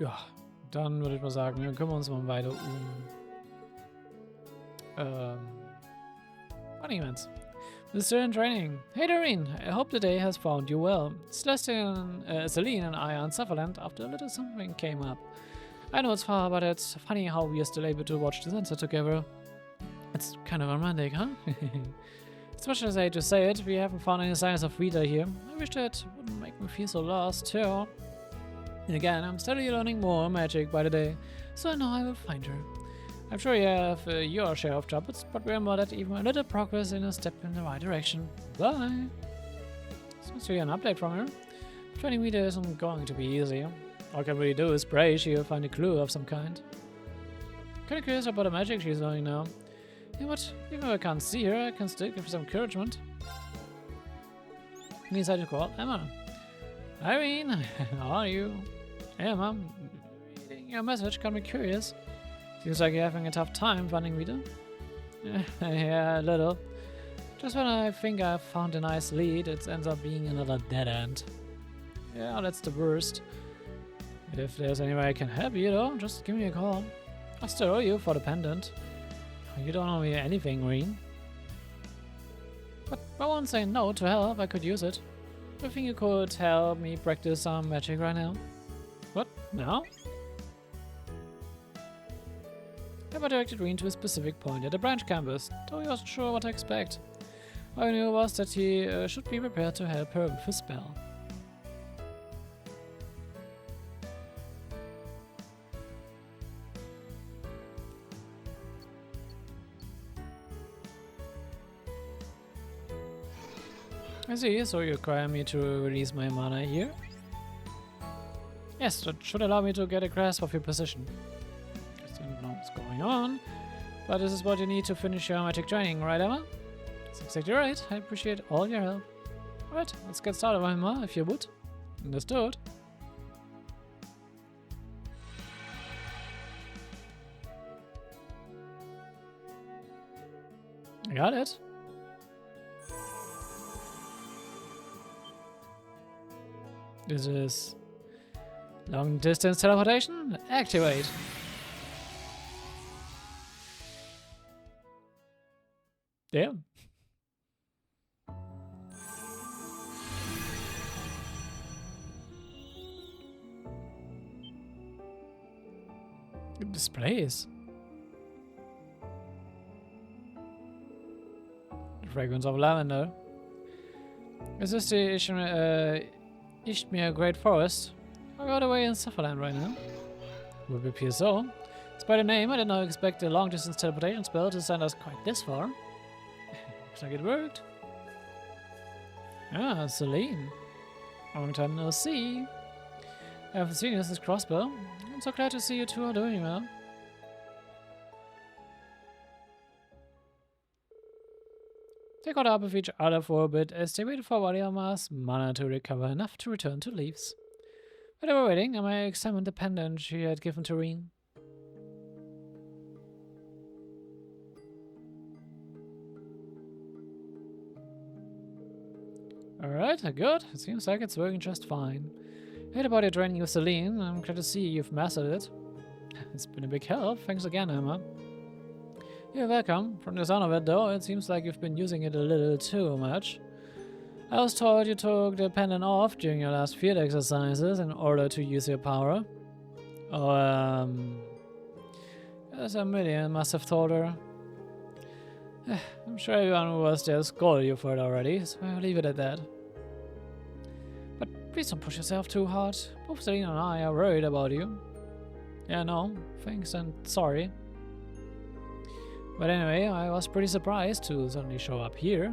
Ja, dann würde ich mal sagen, wir kümmern uns mal weiter Funny events. Still in training. Hey Doreen, I hope the day has found you well. Celine and I are in Sutherland after a little something came up. I know it's far, but it's funny how we are still able to watch the sunset together. It's kind of romantic, huh? As much as I hate to say it, we haven't found any signs of Vita here. I wish that wouldn't make me feel so lost, too. And again, I'm steadily learning more magic by the day, so I know I will find her. I'm sure you have your share of troubles, but remember that even a little progress is a step in the right direction. Bye! Seems to be an update from her. 20 meters isn't going to be easy. All I can really do is pray she'll find a clue of some kind. Kinda curious about the magic she's learning now. Yeah, but even if I can't see her, I can still give her some encouragement. He decided to call Emma. Irene, how are you? Hey Emma, reading your message got me curious. Seems like you're having a tough time finding Vita. Yeah, a little. Just when I think I've found a nice lead, it ends up being another dead end. Yeah, that's the worst. If there's any way I can help you though, just give me a call. I'll still owe you for the pendant. You don't owe me anything, Reen. But I won't say no to help, I could use it. I think you could help me practice some magic right now. What? Now? Emma directed Reen to a specific point at the branch campus, though he wasn't sure what to expect. All he knew was that he should be prepared to help her with a spell. I see, so you require me to release my mana here? Yes, that should allow me to get a grasp of your position. Just don't know what's going on, but this is what you need to finish your magic training, right Emma? That's exactly right, I appreciate all your help. Alright, let's get started, Emma, if you would. Understood. I got it. This is long distance teleportation. Activate. Damn. Good displays. The fragrance of lavender. Is this the Ishmere Great Forest? I got away in Sutherland right now. Would appear so. Despite the name, I did not expect a long-distance teleportation spell to send us quite this far. Looks like it worked. Ah, Celine. Long time no see. I haven't seen you since Crossbow. I'm so glad to see you two are doing well. They caught up with each other for a bit as they waited for Wadiama's mana to recover enough to return to Leaves. While they were waiting, Emma examined the pendant she had given to Reen. Alright, good. It seems like it's working just fine. I heard about your training with Celine. I'm glad to see you've mastered it. It's been a big help. Thanks again, Emma. You're welcome. From the sound of it, though, it seems like you've been using it a little too much. I was told you took the pendant off during your last field exercises in order to use your power. Oh, as Amelia must have told her. I'm sure everyone who was there scolded you for it already, so I'll leave it at that. But please don't push yourself too hard. Both Celine and I are worried about you. Yeah, no, thanks and sorry. But anyway, I was pretty surprised to suddenly show up here.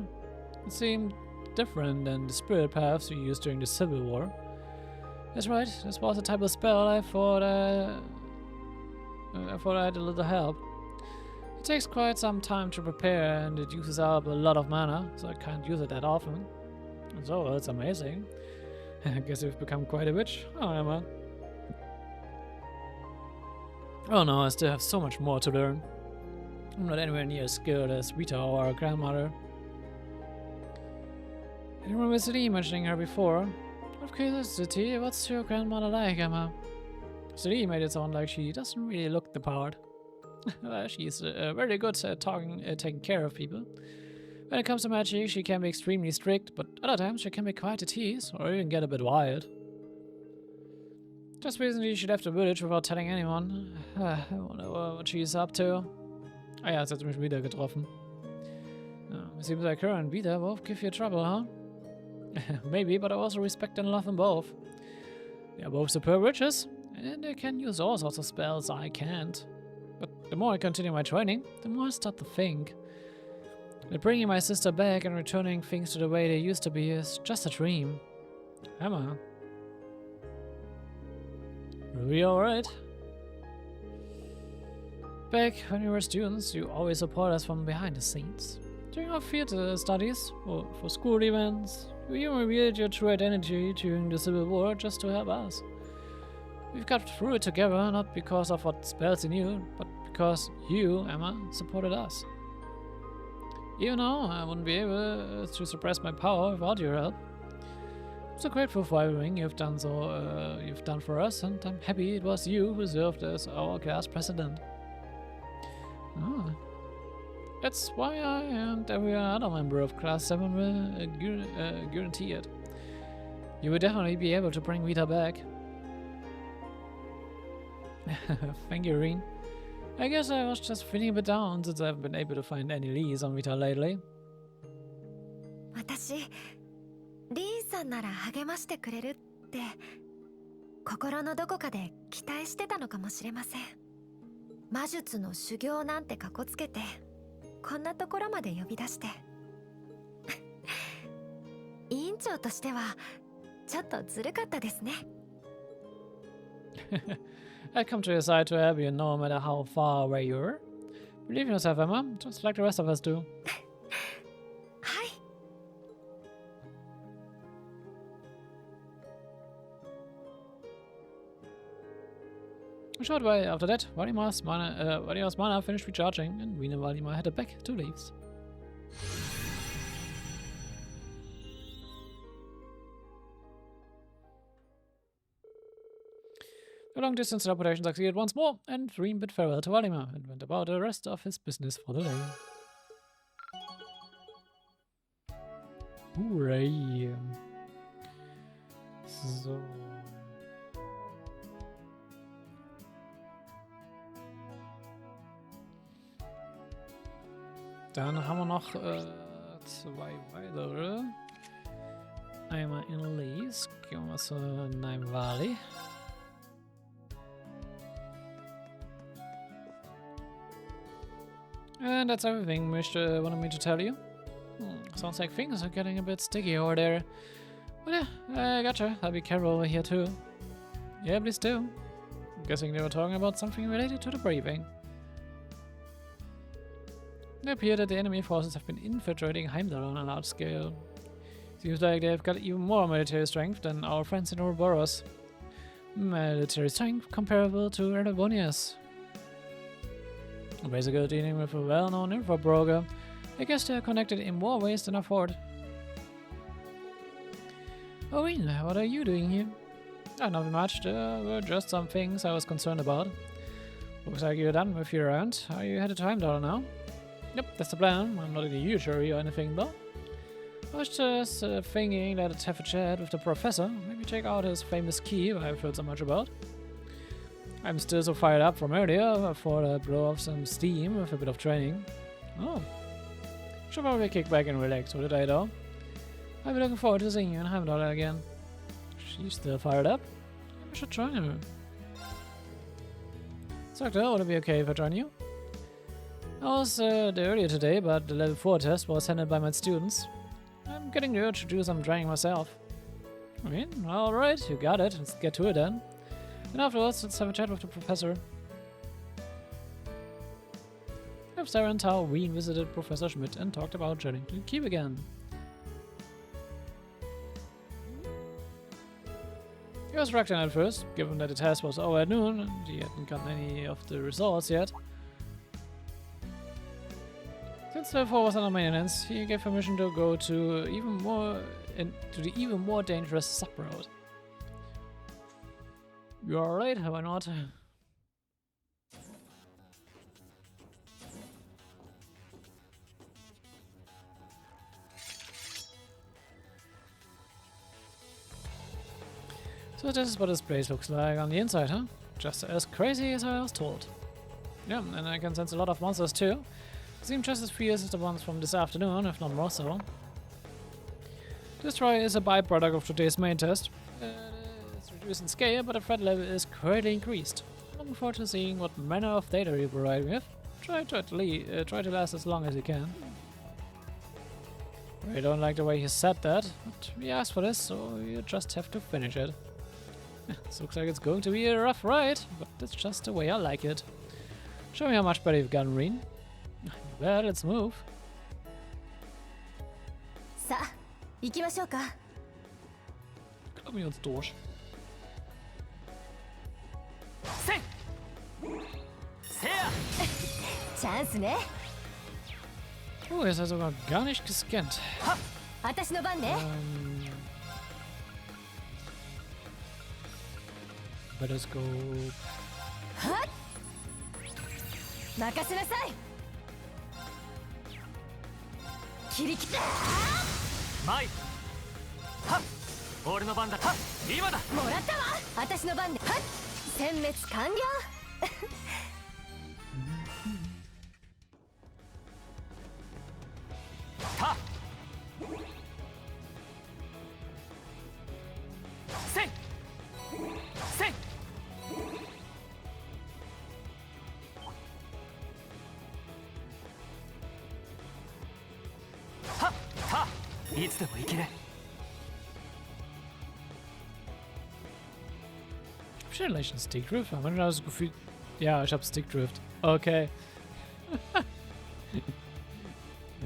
It seemed different than the spirit paths we used during the Civil War. That's right, this was a type of spell I thought I had a little help. It takes quite some time to prepare and it uses up a lot of mana, so I can't use it that often. And so, it's amazing. I guess you've become quite a witch. Oh, Emma. Oh no, I still have so much more to learn. I'm not anywhere near as skilled as Vita or our grandmother. I remember Celine mentioning her before. Out of curiosity, what's your grandmother like, Emma? Celine made it sound like she doesn't really look the part. She's very good at taking care of people. When it comes to magic, she can be extremely strict, but other times she can be quite a tease, or even get a bit wild. Just recently she left the village without telling anyone. I wonder what she's up to. Ah ja, jetzt hat sie mich wieder getroffen. It seems like her and Vita both give you trouble, huh? Maybe, but I also respect and love them both. They are both superb witches, and they can use all sorts of spells I can't. But the more I continue my training, the more I start to think that bringing my sister back and returning things to the way they used to be is just a dream. Emma. Are we alright? Back when we were students, you always support us from behind the scenes. During our theater studies, or for school events, you even revealed your true identity during the Civil War just to help us. We've got through it together, not because of what spells you knew, but because you, Emma, supported us. Even though I wouldn't be able to suppress my power without your help. I'm so grateful for everything you've done for us, and I'm happy it was you who served as our class president. That's why I and every other member of Class 7 will guarantee it. You will definitely be able to bring Vita back. Thank you, Reen. I guess I was just feeling a bit down since I haven't been able to find any leads on Vita lately. 私、リンさんなら励ましてくれるって心のどこかで期待してたのかもしれません。魔術の修行なんてかこつけてこんなところまで呼び出して委員長としてはちょっとずるかったですね。I'd come to your side to help you no matter how far away you are. Believe in yourself, Emma, just like the rest of us do. はい。A short while after that, Valimar's mana finished recharging, and Reen and Valimar headed back to Leaves. The long-distance teleportation succeeded once more, and Reen bid farewell to Valimar and went about the rest of his business for the day. Hooray! So. Dann haben wir noch zwei weitere. Einmal in Lees. Gehen wir mal zu Nime Valley. And that's everything Mish wanted me to tell you. Sounds like things are getting a bit sticky over there. But yeah, I gotcha. I'll be careful over here too. Yeah, please do. I'm guessing they were talking about something related to the briefing. It appears that the enemy forces have been infiltrating Heimdall on a large scale. Seems like they've got even more military strength than our friends in Ouroboros. Military strength comparable to Erebonia's. Basically dealing with a well-known info broker. I guess they are connected in more ways than I thought. Oh, Reen, what are you doing here? Nothing much. There were just some things I was concerned about. Looks like you're done with your round. Are you headed to Heimdall now? Yep, that's the plan. I'm not in a huge hurry or anything though. I was just thinking let's have a chat with the professor. Maybe check out his famous key I've heard so much about. I'm still so fired up from earlier. I thought I'd blow off some steam with a bit of training. Oh. Should probably kick back and relax for the day though. I'll be looking forward to seeing you in Heimdall again. She's still fired up? I should join her. Doctor, would it be okay if I join you? I was there earlier today, but the level 4 test was handled by my students. I'm getting the urge to do some training myself. I mean, alright, you got it. Let's get to it then. And afterwards, let's have a chat with the professor. If Sarah and Tao Reen visited Professor Schmidt and talked about joining the keep again. He was reluctant at first, given that the test was over at noon and he hadn't gotten any of the results yet. Since level 4 was under maintenance, he gave permission to go to the even more dangerous sub-route. You're right, why not? So this is what this place looks like on the inside, huh? Just as crazy as I was told. Yeah, and I can sense a lot of monsters too. Seem just as fierce as the ones from this afternoon, if not more so. This try is a byproduct of today's main test. It's reduced in scale, but the threat level is greatly increased. Looking forward to seeing what manner of data you provide me with. Try to last as long as you can. I don't like the way he said that, but we asked for this, so you just have to finish it. This looks like it's going to be a rough ride, but that's just the way I like it. Show me how much better you've gotten, Reen. Well, let's move. さあ、行きましょうか。Kommen wir uns durch. せやチャンスね。 Oh, er ist ja sogar gar nicht gescannt. 私の番ね。Let us go. はっ。任せなさい。切り切った。マイ。はっ。俺の番だ。はっ。今だ。もらったわ。私の番で。はっ。殲滅完了。はっ。せい。せい。いつでも行けね。Hab ich vielleicht einen Stickdrift? Haben wir das Gefühl? Ja, ich hab Stickdrift. Okay.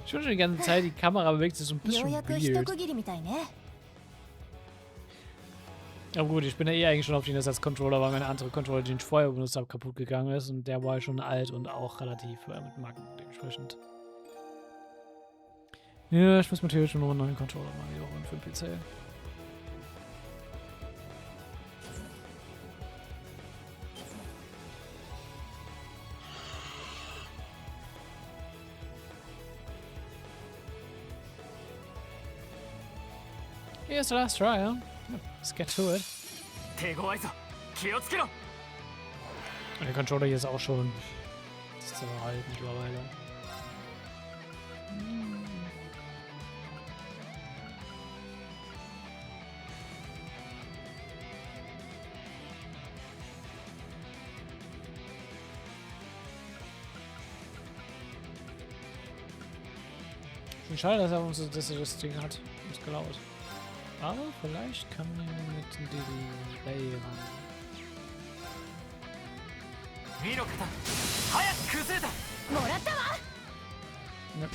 Schon die ganze Zeit, die Kamera bewegt sich so ein bisschen weird. Aber gut, ich bin ja eh eigentlich schon auf den Ersatzcontroller, weil meine andere Controller, den ich vorher benutzt habe, kaputt gegangen ist. Und der war schon alt und auch relativ mit Macken dementsprechend. Ja, ich muss natürlich schon noch einen neuen Controller mal wieder holen für den PC. Here's the last try, huh? Let's get to it. Und der Controller hier ist auch schon so alt mittlerweile. Schade, dass er das Ding hat. Ist gelaut. Aber vielleicht kann man mit dem Delay ran. Ne.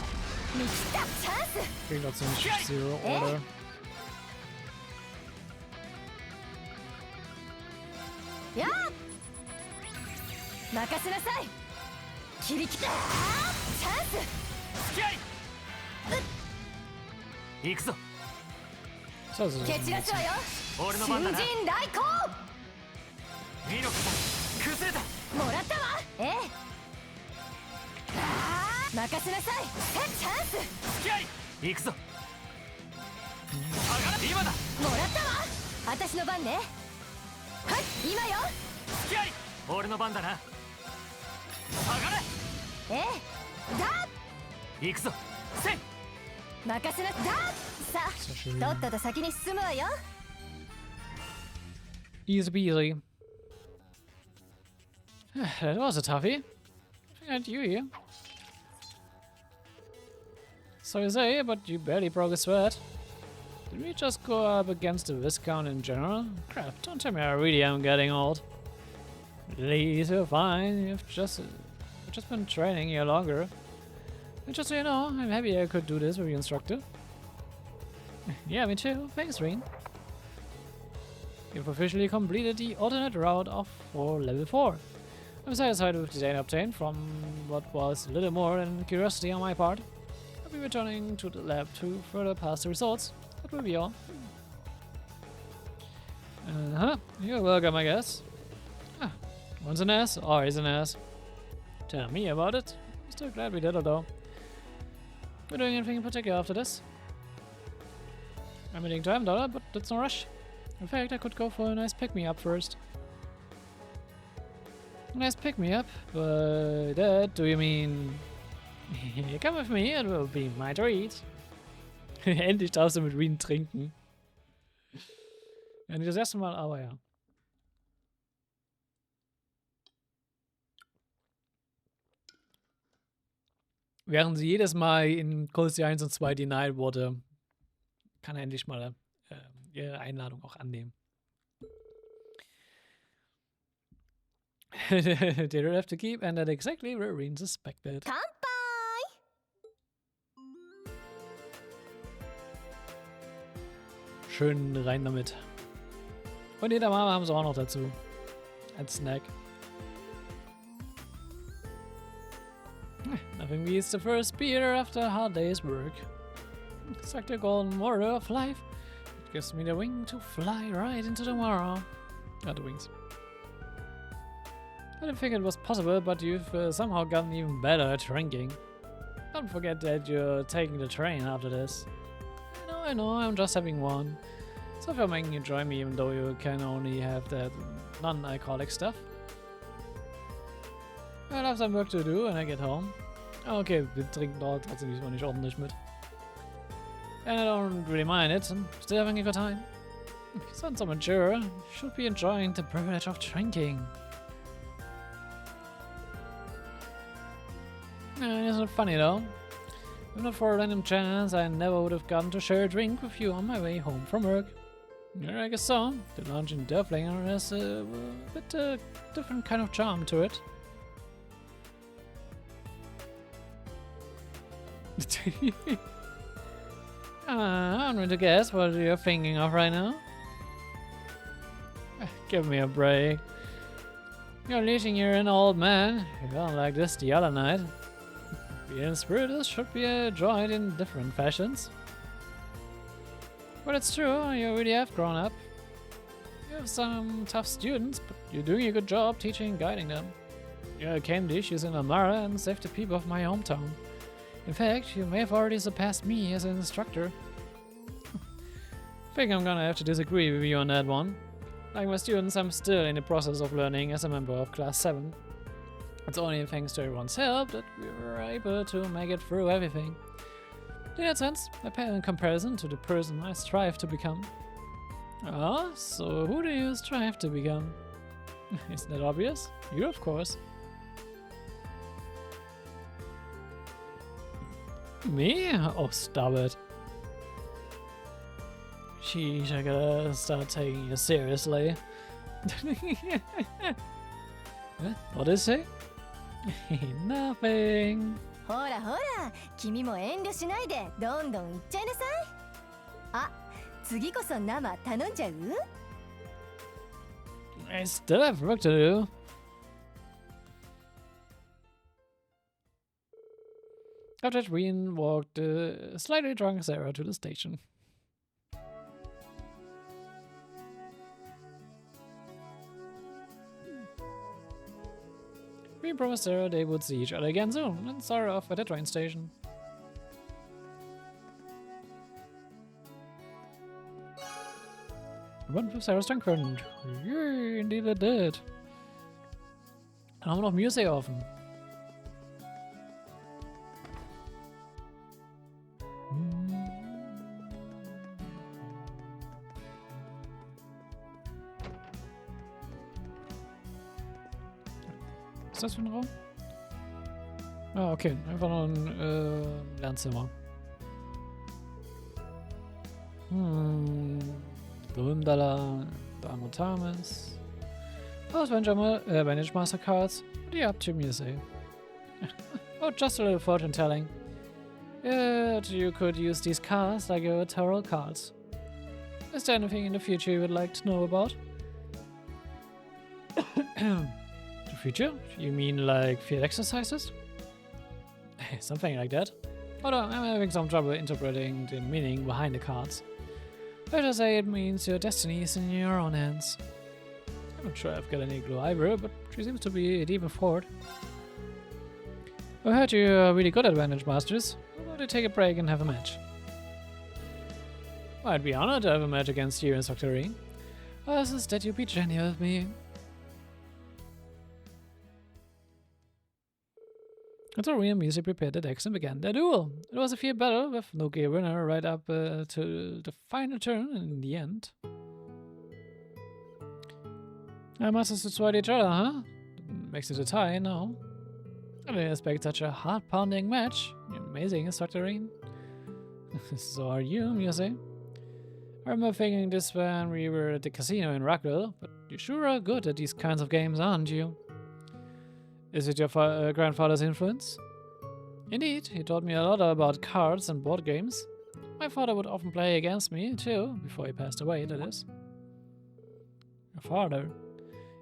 Klingt auch ziemlich Zero Order. Ja! 任せなさい。切り切った。チャンス。付き合い。行くぞ。そうそうそう。蹴散らすわよ。新人来航。見の方崩れた。もらったわ。ええ。任せなさい。チャンス。付き合い。行くぞ。今だ。もらったわ。私の番ね。はい、今よ。付き合い。俺の番だな。下がれ。ええ。だ。行くぞ。せい。任せな。だ。さあ、とっとと先に進むわよ。Easy peasy. That was a toughie. And you here. So you say, but you barely broke a sweat. Did we just go up against the Viscount in general? Crap, don't tell me I really am getting old. Please, you're fine. You've just been training here longer. And just so you know, I'm happy I could do this with your instructor. Yeah, me too. Thanks, Reen. You've officially completed the alternate route for level 4. I'm satisfied with the data obtained from what was a little more than curiosity on my part. I'll be returning to the lab to further pass the results. That will be all. You're welcome, I guess. One's an ass, or is an ass. Tell me about it. I'm still glad we did it though. We're doing anything in particular after this? I'm eating time, dollar, but that's no rush. In fact, I could go for a nice pick-me-up first. A nice pick-me-up? By that, do you mean... Come with me, it will be my treat. Endlich darfst du mit Wien trinken. Ja, nicht das erste Mal, aber ja. Während sie jedes Mal in Große 1 und 2 denied wurde, kann er endlich mal ihre Einladung auch annehmen. They don't have to keep, and that exactly where Reen suspected. Schön rein damit. Und jeder Mama haben sie auch noch dazu. Als Snack. Nothing beats the first beer after a hard day's work. It's like the golden water of life. It gives me the wing to fly right into tomorrow. Ah, the wings. I didn't think it was possible, but you've somehow gotten even better at drinking. Don't forget that you're taking the train after this. I know, I'm just having one. So if you're making you join me, even though you can only have that non-alcoholic stuff. I'll have some work to do when I get home. Okay, wir trinken dort trotzdem diesmal nicht ordentlich mit. And I don't really mind it, I'm still having a good time. You sound so mature, you should be enjoying the privilege of drinking. Isn't it funny though? If not for a random chance, I never would have gotten to share a drink with you on my way home from work. Yeah, I guess so. The lounge in Derflinger has a bit different kind of charm to it. I'm going to guess what you're thinking of right now. Give me a break. You're leading here an old man. You felt like this the other night. Being spirited should be enjoyed in different fashions. But it's true, you really have grown up. You have some tough students, but you're doing a good job teaching and guiding them. You overcame the issues in Amara and saved the people of my hometown. In fact, you may have already surpassed me as an instructor. I think I'm gonna have to disagree with you on that one. Like my students, I'm still in the process of learning as a member of Class 7. It's only thanks to everyone's help that we were able to make it through everything. In that sense, I pale in comparison to the person I strive to become. Ah, so who do you strive to become? Isn't that obvious? You, of course. Me? Oh, stop it. Sheesh, I gotta start taking you seriously. What did he say? Nothing. ほらほら、君も遠慮しないでどんどんいっちゃいなさい。あ、次こそ生頼んじゃう？ I still have work to do. After that, Reen walked slightly drunk Sarah to the station. Reen promised Sarah they would see each other again soon, and saw her off at the train station. I went with Sarah's Tankfriend. Yeah, indeed I did. Dann haben wir noch Musse offen. Was ist das für ein Raum? Ah, okay. Einfach nur ein Lernzimmer. Dundala, Damotamis. Those manage master cards. What are you up to, Musse? Oh, just a little fortune telling. You could use these cards like your tarot cards. Is there anything in the future you would like to know about? The future? You mean like field exercises? Something like that. Although I'm having some trouble interpreting the meaning behind the cards. Better say it means your destiny is in your own hands. I'm not sure I've got any clue either, but she seems to be even forward. I heard you're really good at Advantage Masters. How about you take a break and have a match? I'd be honored to have a match against you, Instructor Reen. I insist that you be gentle with me. And so Reen and Musse prepared the decks and began their duel. It was a fair battle with no clear winner right up to the final turn in the end. I must have destroyed each other, huh? Makes it a tie, no? I didn't expect such a heart-pounding match. You're amazing, Instructor Reen. So are you, Musse. I remember thinking this when we were at the casino in Rockville, but you sure are good at these kinds of games, aren't you? Is it your grandfather's influence? Indeed, he taught me a lot about cards and board games. My father would often play against me, too, before he passed away, that is. Your father?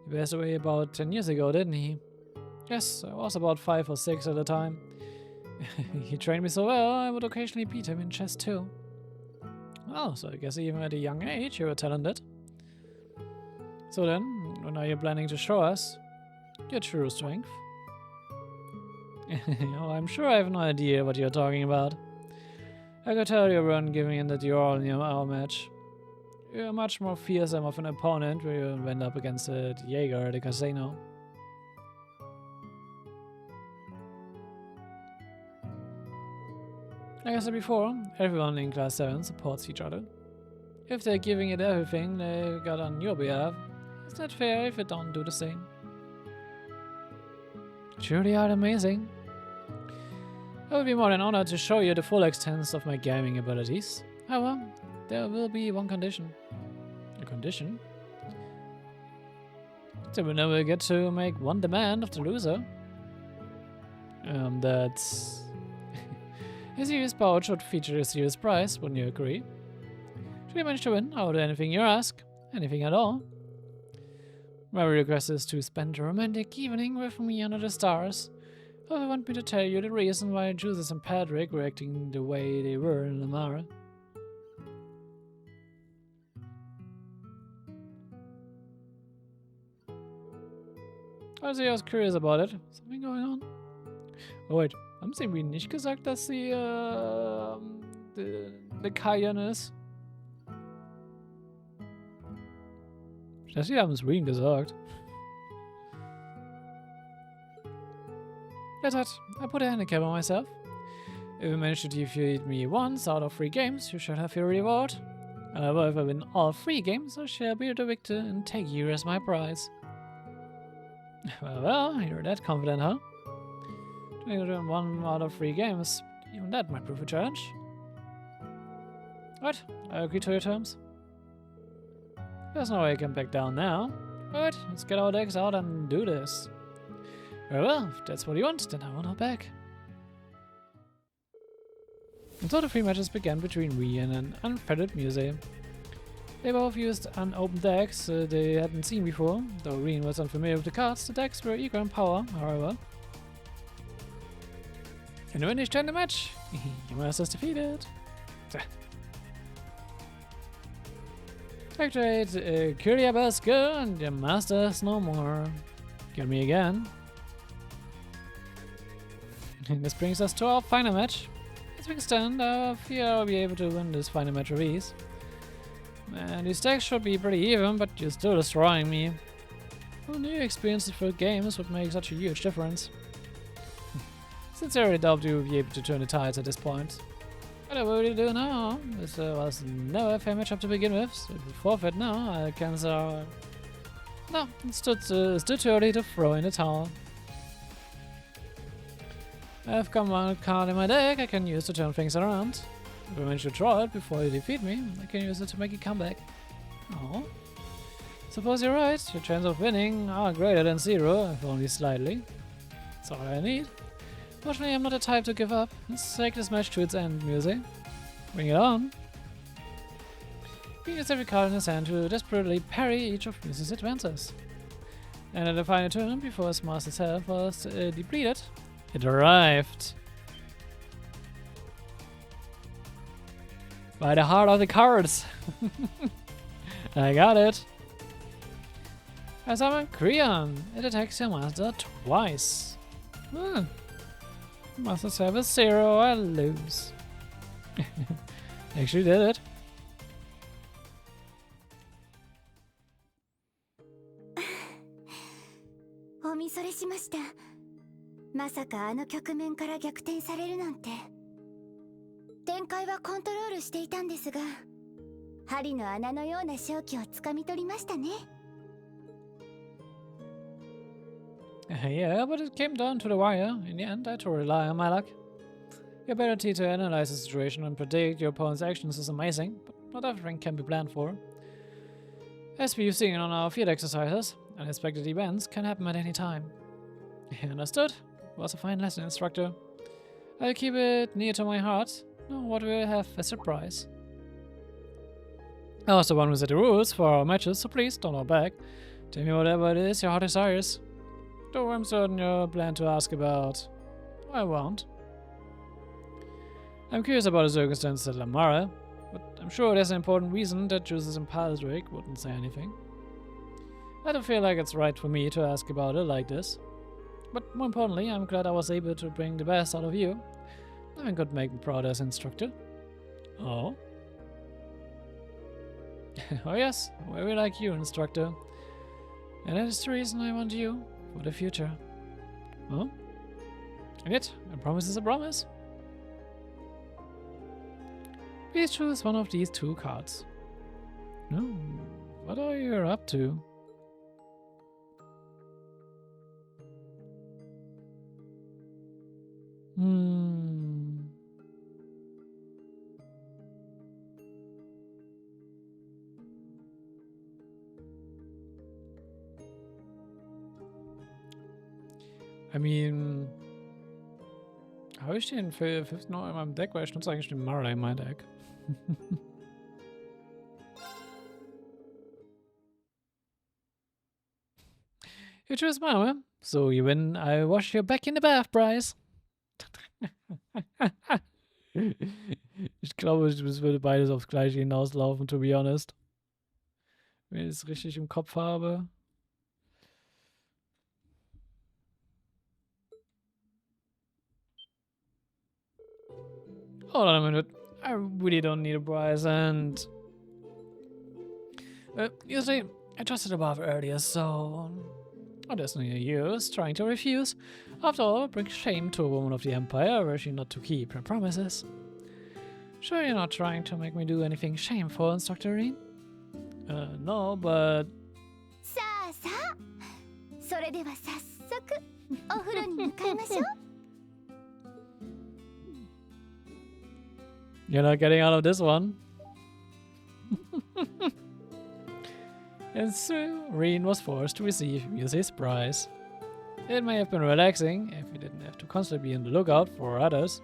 He passed away about 10 years ago, didn't he? Yes, I was about 5 or 6 at the time. He trained me so well, I would occasionally beat him in chess, too. Oh, so I guess even at a young age you were talented. So then, when are you planning to show us your true strength? Oh, I'm sure I have no idea what you're talking about. I could tell you weren't giving in that you're all in our match. You're much more fearsome of an opponent when you went up against the Jaeger at the casino. Like I said before, everyone in Class 7 supports each other. If they're giving it everything they got on your behalf, it's not fair if you don't do the same. Truly are amazing. I would be more than honored to show you the full extent of my gaming abilities. However, there will be one condition. A condition? The winner will get to make one demand of the loser. That's... A serious bout should feature a serious prize, wouldn't you agree? Should you manage to win, I'll do anything you ask. Anything at all. My request is to spend a romantic evening with me under the stars. If you want me to tell you the reason why Judith and Patrick were acting the way they were in Lamara. Also, I was curious about it. Something going on? Oh wait, haben sie irgendwie nicht gesagt, dass sie eine Kajan ist? Ich dachte, sie haben es Reen gesagt. That's it. I put a handicap on myself. If you manage to defeat me once out of 3 games, you should have your reward. However, if I win all 3 games, I shall be the victor and take you as my prize. Well, you're that confident, huh? You win 1 out of 3 games. Even that might prove a challenge. Right, I agree to your terms. There's no way I can back down now. Alright, let's get our decks out and do this. Very well, if that's what you want, then I won't hold back. And so the 3 matches began between Reen and an unfettered Musse. They both used unopened decks they hadn't seen before. Though Reen was unfamiliar with the cards, the decks were equal in power, however. And when they joined the match, your master's defeated. Spectrate, Curia Basker, and your master's no more. Get me again. And this brings us to our final match. As we extend, I fear I'll be able to win this final match with ease. And these decks should be pretty even, but you're still destroying me. Who knew experience for games would make such a huge difference? Sincerely doubt you will be able to turn the tides at this point. What I will do now? This was never a fair matchup to begin with, so if we forfeit now, I cancel. No, it's too early to throw in the towel. I've got one card in my deck I can use to turn things around. If I manage to draw it before you defeat me, I can use it to make a comeback. Oh. Suppose you're right, your chances of winning are greater than 0, if only slightly. That's all I need. Fortunately, I'm not the type to give up. Let's take this match to its end, Musse. Bring it on. He used every card in his hand to desperately parry each of Musse's advances. And at the final turn, before his master's health was depleted, it arrived. By the heart of the cards. I got it. I summon Creon. It attacks your master twice. Masters have a 0, I lose. Actually did it. お見それしました。まさかあの局面から逆転されるなんて。展開はコントロールしていたんですが、針の穴のような勝機をつかみ取りましたね。Yeah, but it came down to the wire. In the end, I had to rely on my luck. Your ability to analyze the situation and predict your opponent's actions is amazing, but not everything can be planned for. As we've seen on our field exercises, unexpected events can happen at any time. Understood? Was a fine lesson, instructor. I'll keep it near to my heart. Know what we'll have as a surprise. I was the one who set the rules for our matches, so please don't hold back. Tell me whatever it is your heart desires. Though I'm certain you'll plan to ask about. I won't. I'm curious about the circumstances at Lamara, but I'm sure there's an important reason that Juices and Paldrick wouldn't say anything. I don't feel like it's right for me to ask about it like this. But more importantly, I'm glad I was able to bring the best out of you. Nothing could make me proud as instructor. Oh? Oh yes, very like you, instructor. And that is the reason I want you for the future. Oh? And yet, a promise is a promise. Please choose one of these 2 cards. No, what are you up to? I mean, habe ich den für 5. noch in meinem Deck? Weil ich nutze eigentlich den Marley in meinem Deck. You choose Mama, so you win. I wash you back in the bath, Bryce. Ich glaube, es würde beides aufs Gleiche hinauslaufen, to be honest. Wenn ich es richtig im Kopf habe. Hold on a minute. I really don't need a Bryce, and you see, I trusted above earlier, so there's no use trying to refuse. After all, it brings shame to a woman of the Empire were she not to keep her promises. Sure you're not trying to make me do anything shameful, Instructor Reen? No, but... さあさあ、それでは早速お風呂に向かいましょう。You're not getting out of this one. And so Reen was forced to receive Musse's prize. It may have been relaxing if you didn't have to constantly be on the lookout for others.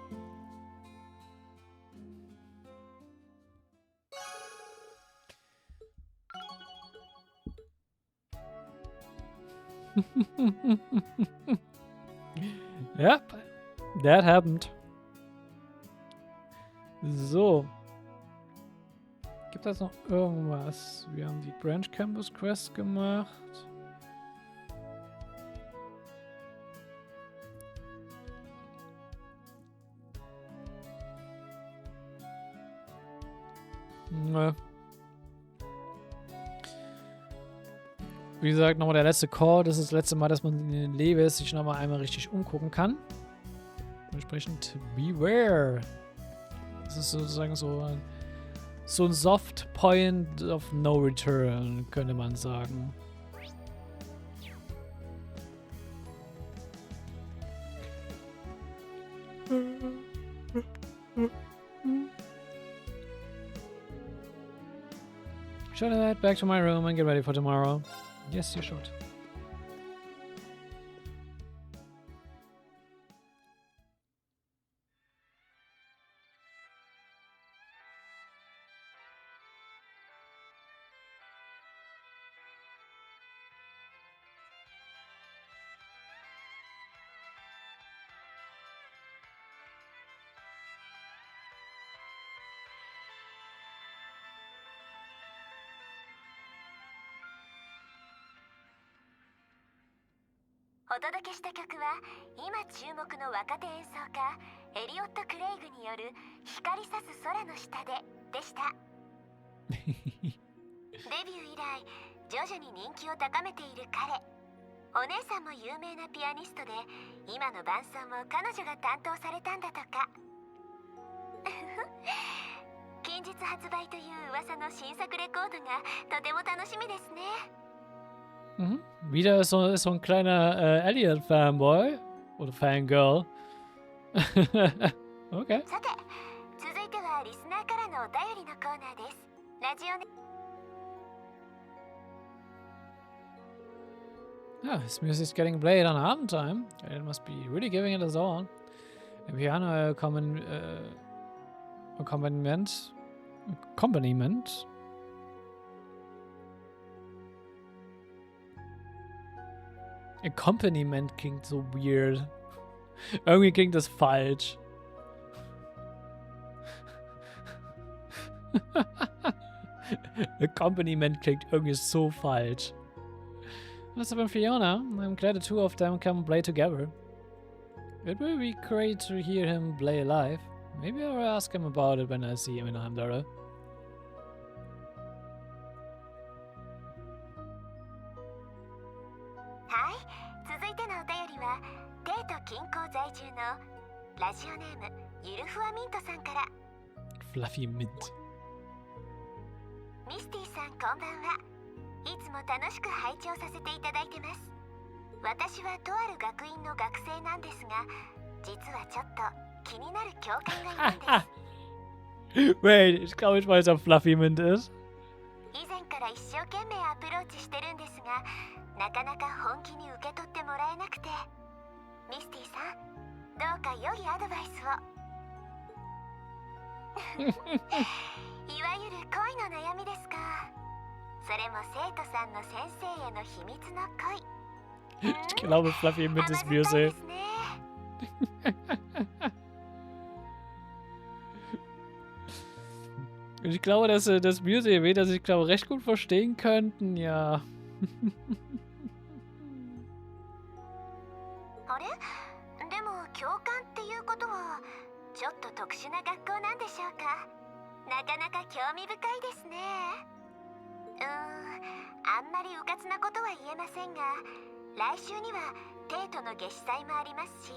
Yep, that happened. So. Gibt es noch irgendwas? Wir haben die Branch Campus Quest gemacht. Wie gesagt, nochmal der letzte Call. Das ist das letzte Mal, dass man in den Leves sich nochmal einmal richtig umgucken kann. Entsprechend beware. Das ist sozusagen so ein Soft Point of No Return, könnte man sagen. Should I head back to my room and get ready for tomorrow? Yes, you should. お届けした曲は今注目の若手演奏家エリオット・クレイグによる光さす空の下ででした。デビュー以来徐々に人気を高めている彼。お姉さんも有名なピアニストで今の伴奏も彼女が担当されたんだとか。近日発売という噂の新作レコードがとても楽しみですね。Wieder ist so ein kleiner Elliot-Fanboy oder Fangirl. Okay. さて、続いてはリスナーからのお便りのコーナーです。ラジオネ Yeah, his music's getting played on Abendtime. It must be really giving it his all. Im Piano Accompaniment. Accompaniment klingt so weird. Irgendwie klingt das falsch. Accompaniment klingt irgendwie so falsch. What's up, Fiona? I'm glad the two of them can play together. It will be great to hear him play live. Maybe I'll ask him about it when I see him in Heimdara. はい、続いてのお便りは帝都近郊在住のラジオネームゆるふわミントさんから。 Fluffy Mint. ミスティさん、こんばんは。 いつも楽しく拝聴させていただいてます。私はとある学院の学生なんですが、実はちょっと気になる教官がいるんです。Wait, ich glaube, ich weiß, ob Fluffy Mint ist. 以前から一生懸命アプローチしてるんですが、なかなか本気に受け取ってもらえなくて。ミスティさん、どうか良いアドバイスを。いわゆる恋の悩みですか。それも生徒さんの先生への秘密の恋。Ich glaube, Fluffy Mint ist Musse. Ich glaube, dass das Musse und Vita sich, glaube recht gut verstehen könnten, ja. あれ？でも教官っていうことはちょっと特殊な学校なんでしょうか。なかなか興味深いですね。あんまりうかつなことは言えませんが、来週には帝都の夏至祭もありますし、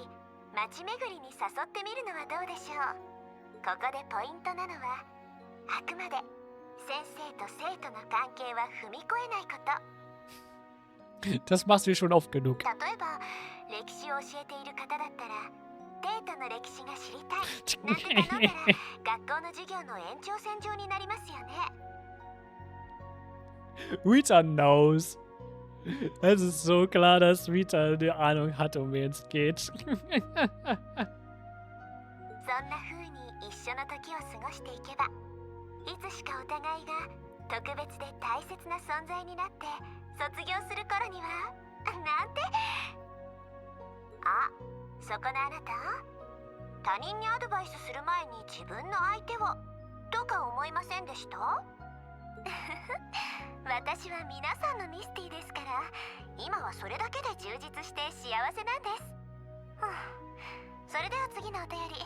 街巡りに誘ってみるのはどうでしょう。ここでポイントなのは、あくまで先生と生徒の関係は踏み越えないこと。Das machst du schon oft genug. 例えば歴史を教えている方だったら、帝都の歴史が知りたいなんて頼んだら学校の授業の延長線上になりますよね。Vita knows. Es ist so klar, dass Vita eine Ahnung hat, um wen es geht. そんな風に一緒の時を過ごしていけば、いつしかお互いが特別で大切な存在になって卒業する頃にはなんて。あ、そこのあなた、他人にアドバイスする前に自分の相手をとか思いませんでした？私は皆さんのミスティですから、今はそれだけで充実して幸せなんです。それでは次のお便り。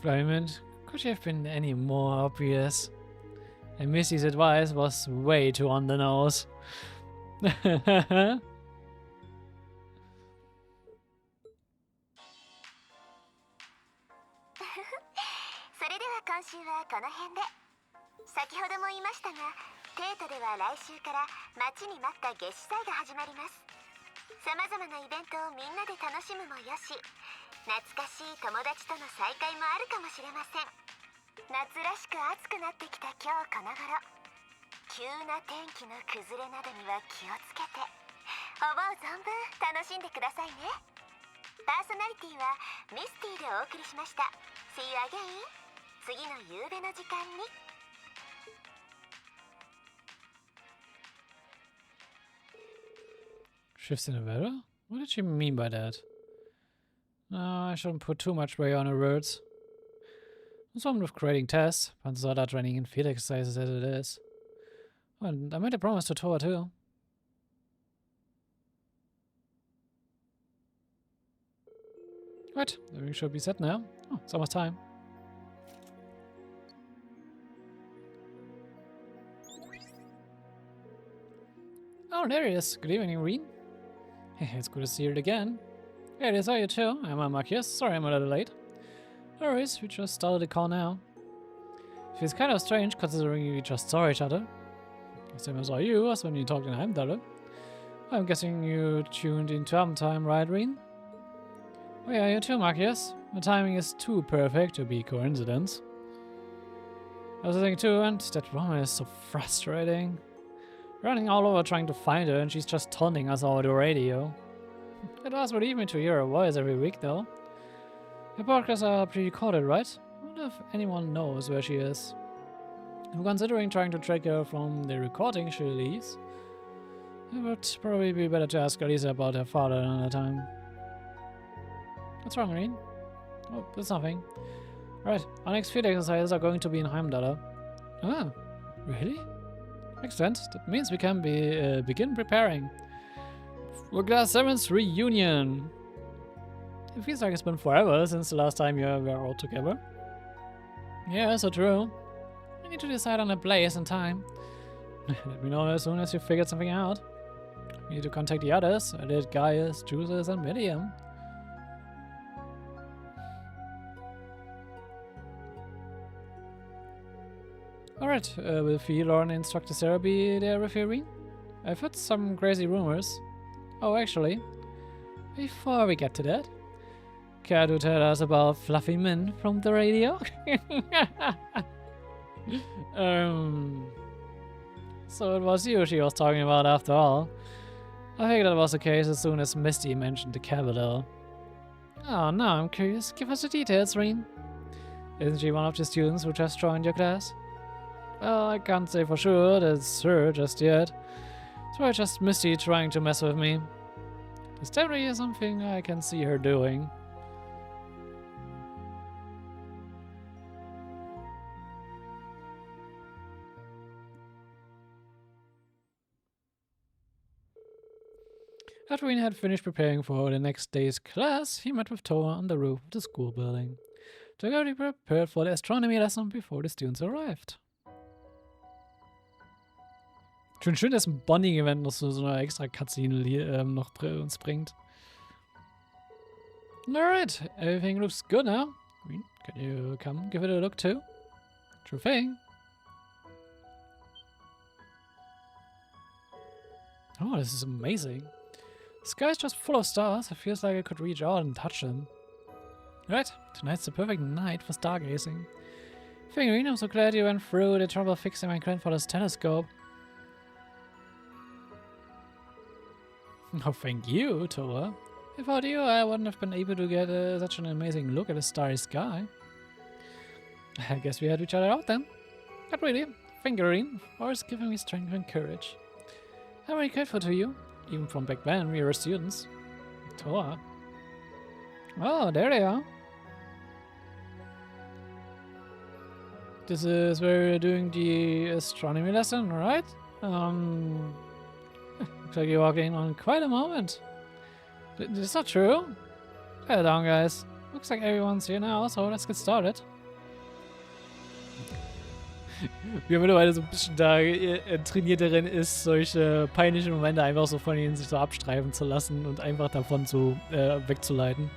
Fluffy Mint, could you have been any more obvious? And Missy's advice was way too on the nose. それでは今週はこの辺で。先ほども言いましたが、帝都では来週から待ちに待った夏至祭が始まります。さまざまなイベントをみんなで楽しむもよし、懐かしい友達との再会もあるかもしれません。夏らしく暑くなってきた今日この頃、急な天気の崩れなどには気をつけて、思う存分楽しんでくださいね。パーソナリティはミスティでお送りしました。See you again! 次の夕べの時間に。Shifts in the weather? What did she mean by that? No, I shouldn't put too much weight on her words. What's wrong with creating tests? Panzerda training and field exercises as it is. Oh, and I made a promise to Toa too. Right, everything should be set now. Oh, it's almost time. Oh, there he is. Good evening, Reen. It's good to see you again. Yeah, it is. Are you too? I'm Marcus. Sorry I'm a little late. No worries, we just started the call now. Feels kind of strange considering we just saw each other. Same as all you, as when you talked in Heimdall. I'm guessing you tuned into time, right, Reen? Oh yeah, you too, Marcus. The timing is too perfect to be coincidence. I was thinking too, and that woman is so frustrating. Running all over trying to find her, and she's just taunting us over the radio. It does relieve me to hear her voice every week, though. The podcasts are pre-recorded, right? I wonder if anyone knows where she is. I'm considering trying to track her from the recording she leaves. It would probably be better to ask Elisa about her father another time. What's wrong, Reen? Oh, there's nothing. Right, our next field exercises are going to be in Heimdall. Ah, really? Excellent. That means we can begin preparing for Class 7's reunion. It feels like it's been forever since the last time you were all together. Yeah, so true. We need to decide on a place and time. Let me know as soon as you figured something out. We need to contact the others. Edit, Gaius, Juices, and Medium. Alright, will Fee, Lauren, Instructor Sarah be there with you, Reen? I've heard some crazy rumors. Oh, actually, before we get to that, care to tell us about Fluffy Min from the radio? So it was you she was talking about after all. I figured that was the case as soon as Misty mentioned the capital. Oh, now I'm curious. Give us the details, Reen. Isn't she one of the students who just joined your class? Well, I can't say for sure that's her just yet. It's probably just Misty trying to mess with me. It's definitely something I can see her doing. After Reen had finished preparing for the next day's class, he met with Toa on the roof of the school building. They already prepared for the astronomy lesson before the students arrived. Schon schön, dass ein Bonding-Event noch so eine extra Cutscene noch uns bringt. Alright, everything looks good now. Reen, can you come give it a look too? Sure thing. Oh, this is amazing. The sky's just full of stars. It feels like I could reach out and touch them. Right, tonight's the perfect night for stargazing. Reen, I'm so glad you went through the trouble fixing my grandfather's telescope. Oh, thank you, Toa. Without you, I wouldn't have been able to get such an amazing look at the starry sky. I guess we had each other out then. Not really. Thank you, Reen, for always giving me strength and courage. I'm very grateful to you, even from back when we were students. Toa. Oh, there they are. This is where you're doing the astronomy lesson, right? Looks like you walked in on quite a moment. Is that true? Hello down, guys. Looks like everyone's here now, so let's get started. Wie er mittlerweile so ein bisschen da trainiert darin ist, solche peinlichen Momente einfach so von ihnen sich so abstreifen zu lassen und einfach davon wegzuleiten.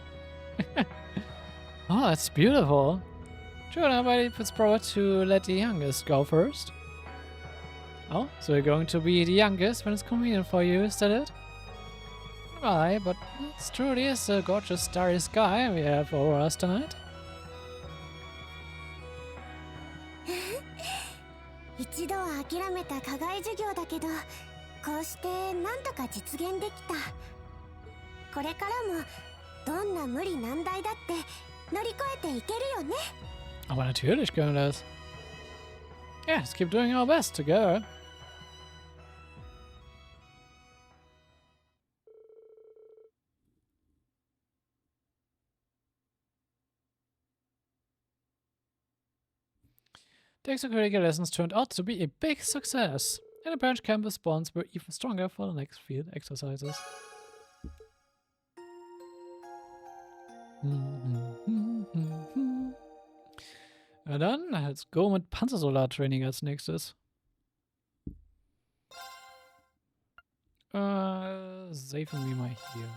Oh, that's beautiful. Sure, nobody puts forward to let the youngest go first. Oh, so you're going to be the youngest when it's convenient for you, is that it? Right, but it truly is a gorgeous starry sky we have over us tonight. 一度は諦めた課外授業だけど、こうしてなんとか実現できた。これからもどんな無理難題だって乗り越えていけるよね。Aber natürlich können wir das. Yeah, let's keep doing our best together. The extracurricular lessons turned out to be a big success. And the branch canvas bonds were even stronger for the next field exercises. Na dann, let's go mit Panzersoldat-Training als nächstes. Safen wir mal hier.